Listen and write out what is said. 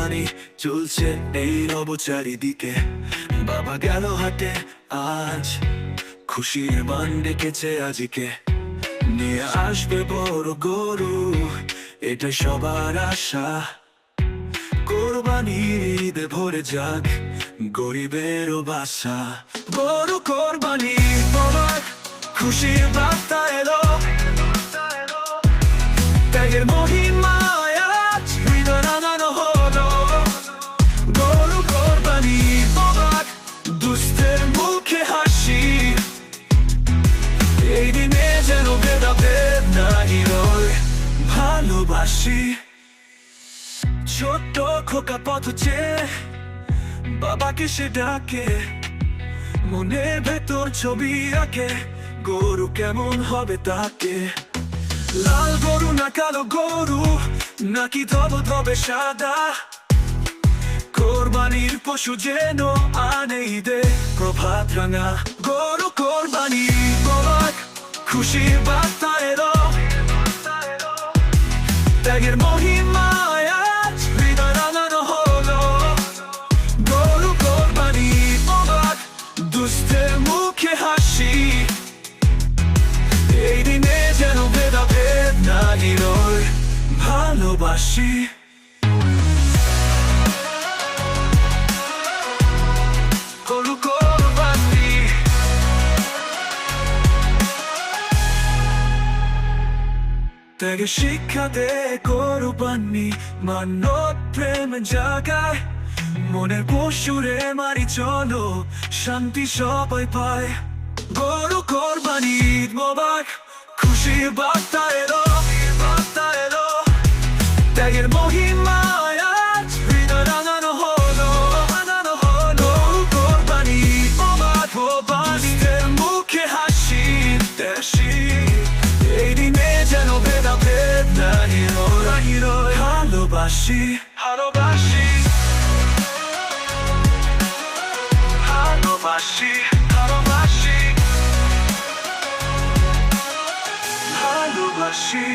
কোরবানি চলছে এই রব চারিদিকে। বাবা গেল হাটে আজ, খুশির মান ডেকেছে আজিকে। নিয়ে আসবে বড় গরু, এটা সবার আশা। কোরবানির ঈদে ভরে যাক গরিবেরও বাসা। বড় কোরবানি বাবার খুশির বার্তা এলো, ত্যাগের মহিমায় আজ হৃদয় রাঙানো হলো। গরু কোরবানি বাবার দুস্থের মুখে হাসি, এই দিনে যেন ভেদাভেদ নাই রয় ভালোবাসি। ছোট্ট খোকা পথ চেয়ে বাবাকে সে ডাকে, মনে ভেতর ছবি আঁকে গরু কেমন হবে তাকে। লাল গরু না কালো গরু, নাকি ধবধবে সাদা, কোরবানির পশু যেন আনে ঈদে প্রভাত রাঙা। গরু কোরবানি বাবার খুশির বার্তা এলো, ত্যাগের মহিমায় আজ হৃদয় রাঙানো হলো। গরু কোরবানি বাবার দুস্থের মুখে হাসি, এই দিনে যেন ভেদাভেদ নাই রয় ভালোবাসি। গরু কোরবানি ত্যাগের শিক্ষা দে কোরবানি, মানব প্রেম জাগায়। মনের পশুরে মারি চলো, শান্তি সবাই পায়। গরু কোরবানি মোবারক, খুশির বার্তা এলো, ত্যাগের মহিমায় আজ হৃদয় রাঙানো হলো। গরু কোরবানি মোবারক, দুস্থের মুখে হাসি দেশি, এই দিনে যেন ভেদাভেদ নাই রয় ভালোবাসি। ভালোবাসি ভালোবাসি ভালোবাসি ভালোবাসি।